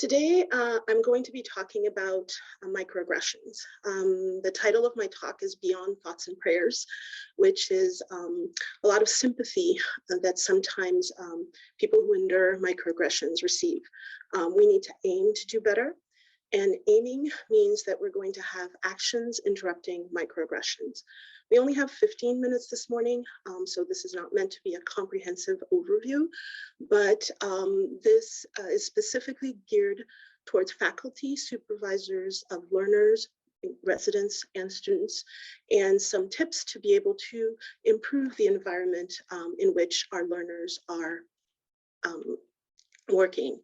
Today, I'm going to be talking about microaggressions. The title of my talk is Beyond Thoughts and Prayers, which is a lot of sympathy that sometimes people who endure microaggressions receive. We need to aim to do better. And aiming means that we're going to have actions interrupting microaggressions. We only have 15 minutes this morning, so this is not meant to be a comprehensive overview, but this is specifically geared towards faculty, supervisors of learners, residents, and students, and some tips to be able to improve the environment in which our learners are working.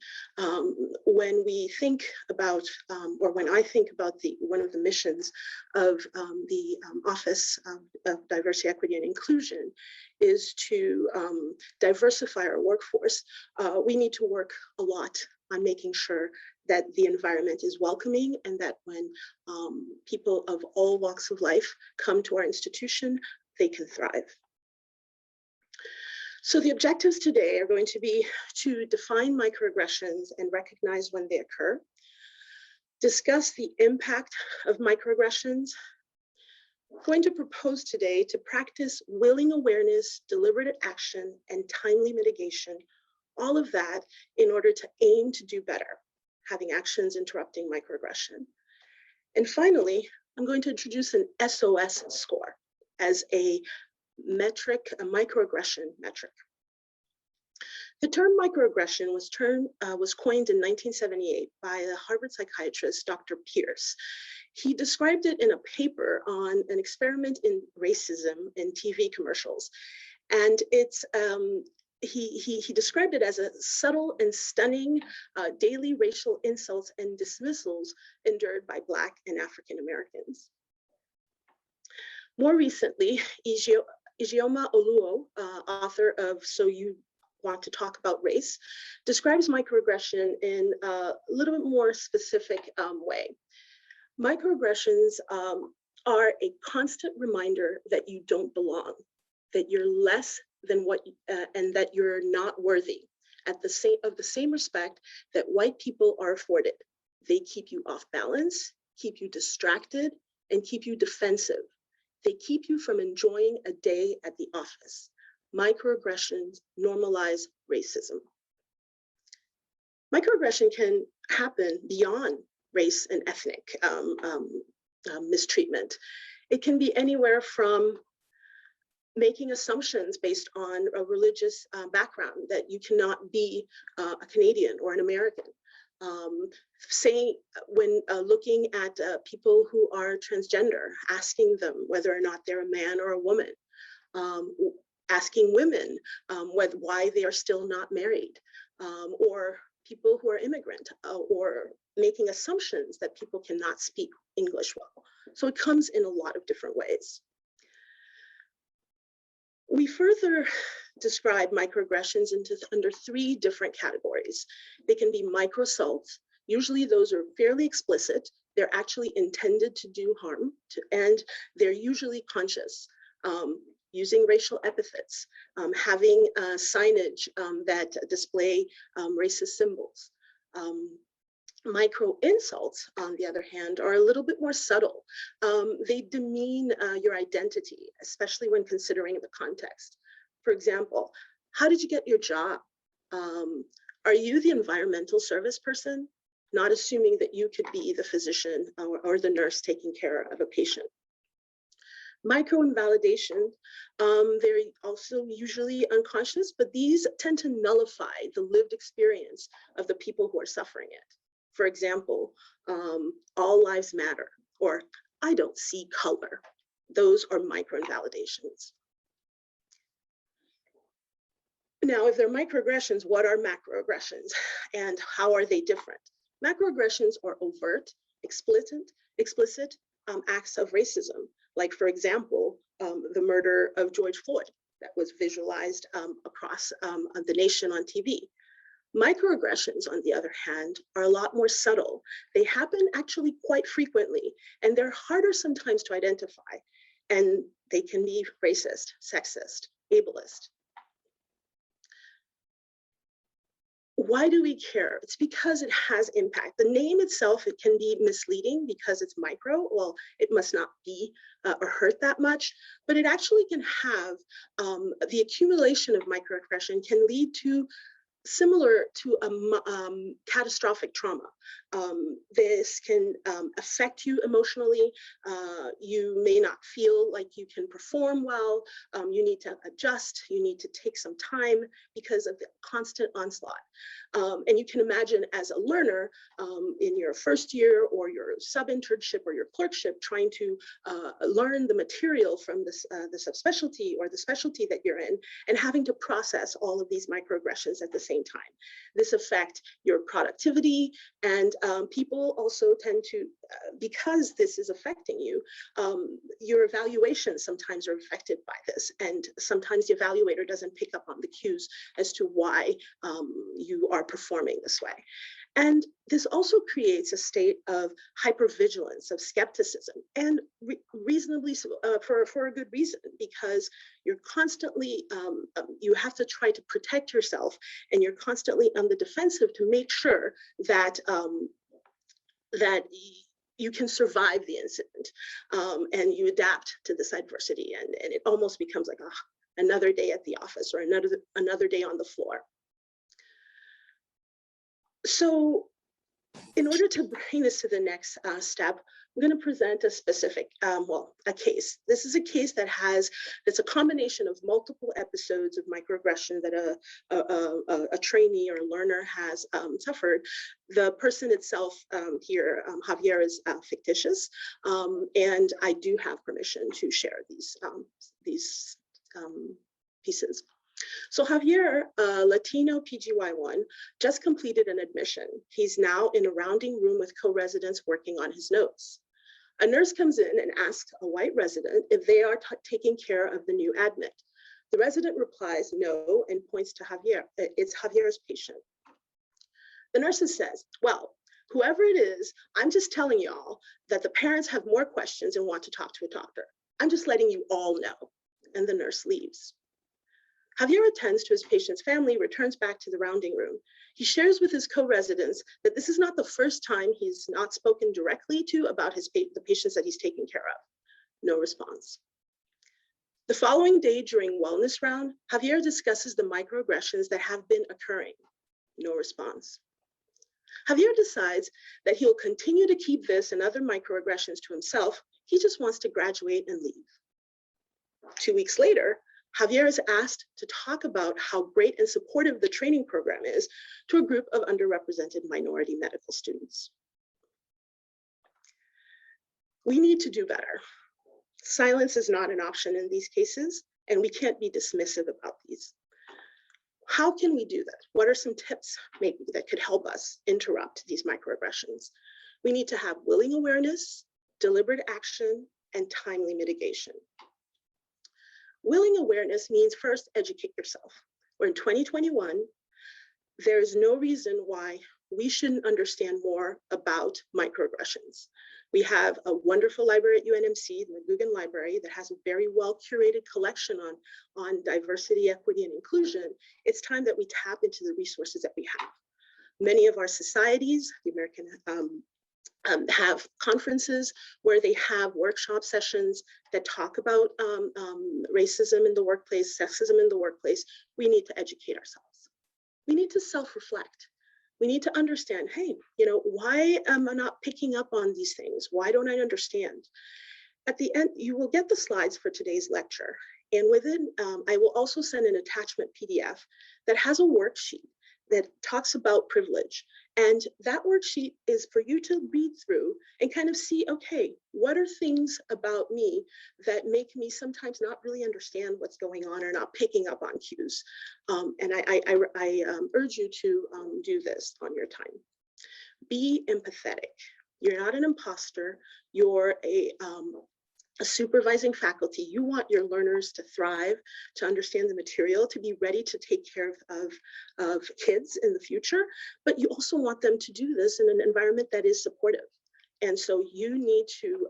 When we think about, or when I think about one of the missions of the Office of Diversity, Equity, and Inclusion is to diversify our workforce, we need to work a lot on making sure that the environment is welcoming and that when people of all walks of life come to our institution, they can thrive. So the objectives today are going to be to define microaggressions and recognize when they occur, discuss the impact of microaggressions. I'm going to propose today to practice willing awareness, deliberate action, and timely mitigation, all of that in order to aim to do better, having actions interrupting microaggression. And finally, I'm going to introduce an SOS score as a metric, a microaggression metric. The term microaggression was coined in 1978 by the Harvard psychiatrist, Dr. Pierce. He described it in a paper on an experiment in racism in TV commercials. And it's, he described it as a subtle and stunning daily racial insults and dismissals endured by Black and African Americans. More recently, Ijeoma Oluo, author of So You Want to Talk About Race, describes microaggression in a little bit more specific way. Microaggressions are a constant reminder that you don't belong, that you're less than what, and that you're not worthy of the same respect that white people are afforded. They keep you off balance, keep you distracted, and keep you defensive. They keep you from enjoying a day at the office. Microaggressions normalize racism. Microaggression can happen beyond race and ethnic mistreatment. It can be anywhere from making assumptions based on a religious background that you cannot be a Canadian or an American. Saying when looking at people who are transgender, asking them whether or not they're a man or a woman, asking women why they are still not married, or people who are immigrant, or making assumptions that people cannot speak English well. So it comes in a lot of different ways. We further describe microaggressions under three different categories. They can be microassaults. Usually those are fairly explicit. They're actually intended to do harm, and they're usually conscious. Using racial epithets, having signage that display racist symbols. Micro insults, on the other hand, are a little bit more subtle. They demean your identity, especially when considering the context. For example, how did you get your job? Are you the environmental service person? Not assuming that you could be the physician or the nurse taking care of a patient. Micro-invalidation, they're also usually unconscious, but these tend to nullify the lived experience of the people who are suffering it. For example, all lives matter, or I don't see color. Those are micro-invalidations. Now, if they're microaggressions, what are macroaggressions and how are they different? Macroaggressions are overt, explicit acts of racism, like, for example, the murder of George Floyd that was visualized across the nation on TV. Microaggressions, on the other hand, are a lot more subtle. They happen actually quite frequently, and they're harder sometimes to identify, and they can be racist, sexist, ableist. Why do we care? It's because it has impact. The name itself, it can be misleading because it's micro. Well, it must not be or hurt that much, but it actually can have the accumulation of microaggression can lead to similar to a catastrophic trauma. This can affect you emotionally. You may not feel like you can perform well. You need to adjust. You need to take some time because of the constant onslaught. And you can imagine as a learner in your first year or your sub-internship or your clerkship trying to learn the material from this, the subspecialty or the specialty that you're in and having to process all of these microaggressions at the same time. This affects your productivity, and people also tend to, because this is affecting you, your evaluations sometimes are affected by this, and sometimes the evaluator doesn't pick up on the cues as to why you are performing this way. And this also creates a state of hypervigilance, of skepticism, and reasonably for a good reason, because you're constantly, you have to try to protect yourself, and you're constantly on the defensive to make sure that that you can survive the incident, and you adapt to this adversity, and it almost becomes like another day at the office or another day on the floor. So in order to bring this to the next step, I'm going to present a specific, a case. This is a case that it's a combination of multiple episodes of microaggression that a trainee or a learner has suffered. The person itself here, Javier, is fictitious, and I do have permission to share these pieces. So Javier, Latino PGY1, just completed an admission. He's now in a rounding room with co-residents working on his notes. A nurse comes in and asks a white resident if they are taking care of the new admit. The resident replies no and points to Javier. It's Javier's patient. The nurse says, well, whoever it is, I'm just telling y'all that the parents have more questions and want to talk to a doctor. I'm just letting you all know. And the nurse leaves. Javier attends to his patient's family, returns back to the rounding room. He shares with his co-residents that this is not the first time he's not spoken directly to about the patients that he's taking care of. No response. The following day during wellness round, Javier discusses the microaggressions that have been occurring. No response. Javier decides that he'll continue to keep this and other microaggressions to himself. He just wants to graduate and leave. 2 weeks later, Javier is asked to talk about how great and supportive the training program is to a group of underrepresented minority medical students. We need to do better. Silence is not an option in these cases, and we can't be dismissive about these. How can we do that? What are some tips maybe that could help us interrupt these microaggressions? We need to have willing awareness, deliberate action, and timely mitigation. Willing awareness means first educate yourself. We're in 2021. There is no reason why we shouldn't understand more about microaggressions. We have a wonderful library at UNMC, the Guggen Library, that has a very well curated collection on diversity, equity, and inclusion. It's time that we tap into the resources that we have. Many of our societies, the American have conferences where they have workshop sessions that talk about racism in the workplace, sexism in the workplace. We need to educate ourselves. We need to self-reflect. We need to understand, hey, why am I not picking up on these things? Why don't I understand? At the end, you will get the slides for today's lecture. And within, I will also send an attachment PDF that has a worksheet that talks about privilege. And that worksheet is for you to read through and kind of see, okay, what are things about me that make me sometimes not really understand what's going on or not picking up on cues? And I urge you to do this on your time. Be empathetic. You're not an imposter. You're a supervising faculty. You want your learners to thrive, to understand the material, to be ready to take care of kids in the future, but you also want them to do this in an environment that is supportive. And so you need to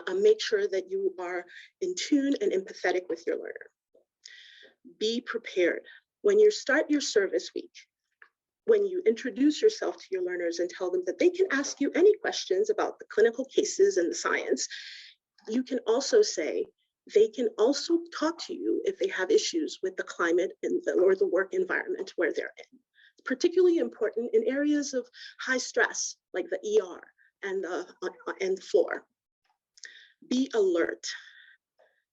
make sure that you are in tune and empathetic with your learner. Be prepared. When you start your service week, when you introduce yourself to your learners and tell them that they can ask you any questions about the clinical cases and the science, you can also say they can also talk to you if they have issues with the climate or the work environment where they're in. It's particularly important in areas of high stress, like the ER and the floor. Be alert.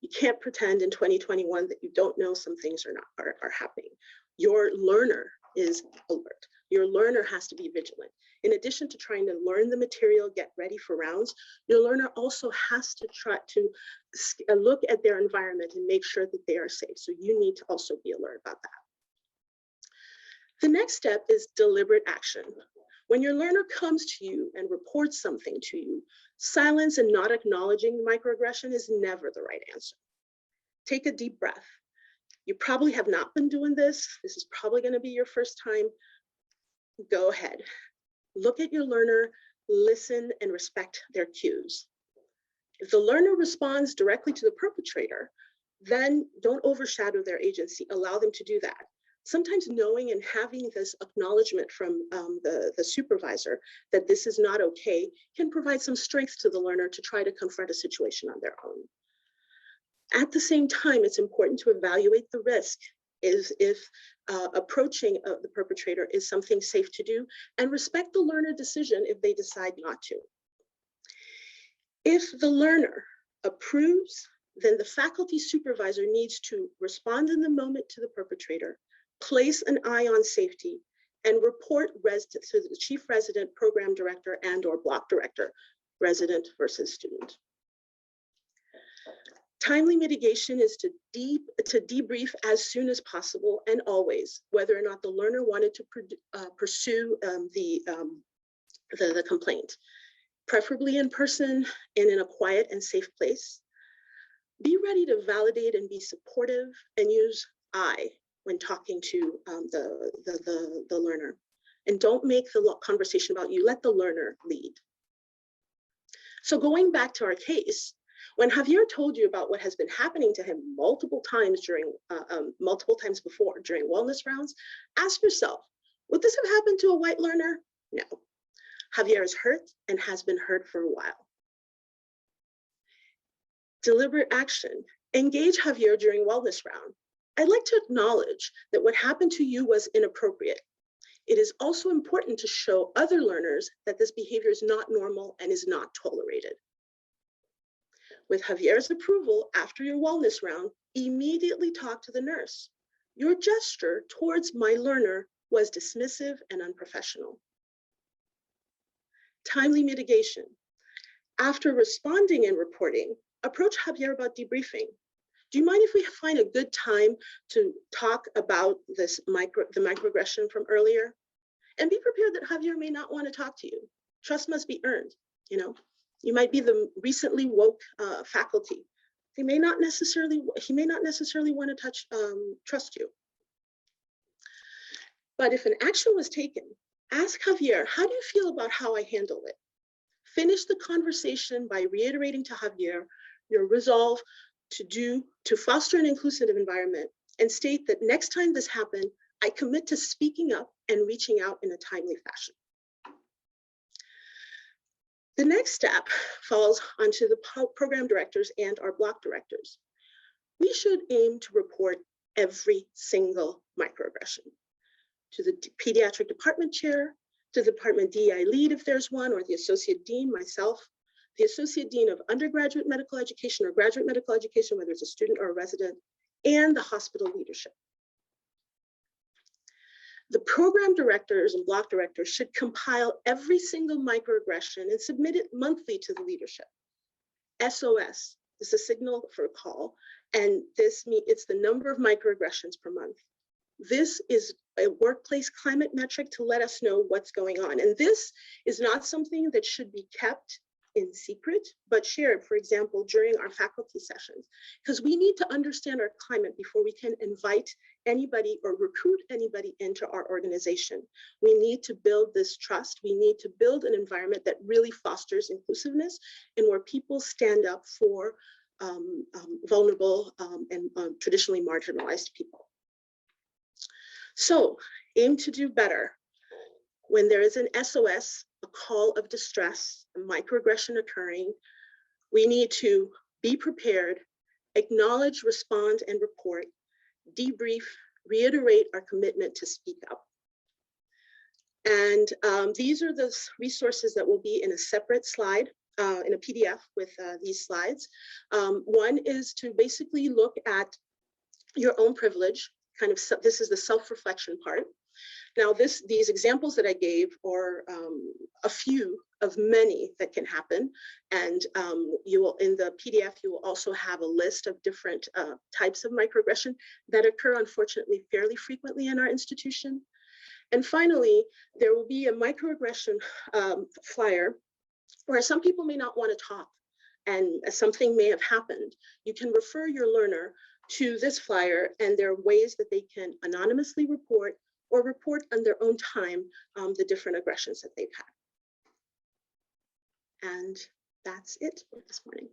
You can't pretend in 2021 that you don't know some things are happening. Your learner is alert. Your learner has to be vigilant. In addition to trying to learn the material, get ready for rounds, your learner also has to try to look at their environment and make sure that they are safe. So you need to also be alert about that. The next step is deliberate action. When your learner comes to you and reports something to you, silence and not acknowledging microaggression is never the right answer. Take a deep breath. You probably have not been doing this. This is probably going to be your first time. Go ahead. Look at your learner, listen, and respect their cues. If the learner responds directly to the perpetrator, then don't overshadow their agency. Allow them to do that. Sometimes knowing and having this acknowledgement from the supervisor that this is not okay can provide some strength to the learner to try to confront a situation on their own. At the same time, it's important to evaluate the risk if approaching the perpetrator is something safe to do, and respect the learner decision if they decide not to. If the learner approves, then the faculty supervisor needs to respond in the moment to the perpetrator, place an eye on safety, and report to the chief resident, program director, and/or block director, resident versus student. Timely mitigation is to debrief as soon as possible and always, whether or not the learner wanted to pursue the complaint, preferably in person and in a quiet and safe place. Be ready to validate and be supportive, and use I when talking to the learner. And don't make the conversation about you, let the learner lead. So going back to our case, when Javier told you about what has been happening to him multiple times before during wellness rounds, ask yourself, would this have happened to a white learner? No. Javier is hurt and has been hurt for a while. Deliberate action. Engage Javier during wellness round. I'd like to acknowledge that what happened to you was inappropriate. It is also important to show other learners that this behavior is not normal and is not tolerated. With Javier's approval, after your wellness round, immediately talk to the nurse. Your gesture towards my learner was dismissive and unprofessional. Timely mitigation. After responding and reporting, approach Javier about debriefing. Do you mind if we find a good time to talk about the microaggression from earlier? And be prepared that Javier may not want to talk to you. Trust must be earned, you know. You might be the recently woke faculty. He may not necessarily want to trust you. But if an action was taken, ask Javier, how do you feel about how I handle it? Finish the conversation by reiterating to Javier your resolve to foster an inclusive environment, and state that next time this happens, I commit to speaking up and reaching out in a timely fashion. The next step falls onto the program directors and our block directors. We should aim to report every single microaggression to the pediatric department chair, to the department DEI lead if there's one, or the associate dean, myself, the associate dean of undergraduate medical education or graduate medical education, whether it's a student or a resident, and the hospital leadership. The program directors and block directors should compile every single microaggression and submit it monthly to the leadership. SOS is a signal for a call, and it's the number of microaggressions per month. This is a workplace climate metric to let us know what's going on. And this is not something that should be kept in secret, but shared, for example, during our faculty sessions, because we need to understand our climate before we can invite anybody or recruit anybody into our organization. We need to build this trust. We need to build an environment that really fosters inclusiveness and where people stand up for vulnerable and traditionally marginalized people. So aim to do better. When there is an SOS, a call of distress, a microaggression occurring, we need to be prepared, acknowledge, respond, and report, debrief, reiterate our commitment to speak up. And these are the resources that will be in a separate slide, in a PDF with these slides. One is to basically look at your own privilege, this is the self-reflection part. Now, these examples that I gave are a few of many that can happen. And you will, in the PDF, you will also have a list of different types of microaggression that occur, unfortunately, fairly frequently in our institution. And finally, there will be a microaggression flyer where some people may not want to talk and something may have happened. You can refer your learner to this flyer, and there are ways that they can anonymously report or report on their own time the different aggressions that they've had. And that's it for this morning.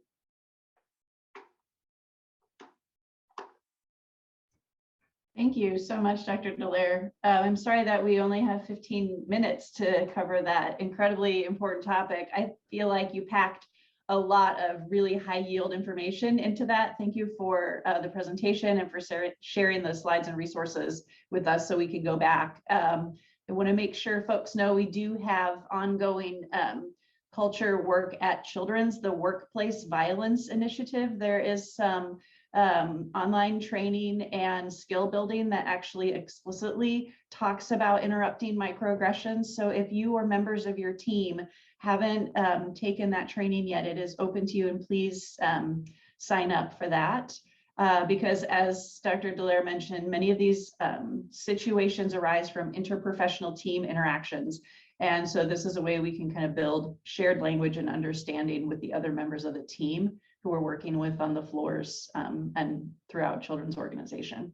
Thank you so much, Dr. Dallaire. I'm sorry that we only have 15 minutes to cover that incredibly important topic. I feel like you packed a lot of really high yield information into that. Thank you for the presentation and for sharing those slides and resources with us so we can go back. I want to make sure folks know we do have ongoing culture work at Children's, the Workplace Violence Initiative. There is some online training and skill building that actually explicitly talks about interrupting microaggressions. So if you or members of your team haven't taken that training yet, it is open to you, and please sign up for that. Because as Dr. Dallaire mentioned, many of these situations arise from interprofessional team interactions. And so this is a way we can kind of build shared language and understanding with the other members of the team who we're working with on the floors and throughout Children's organization.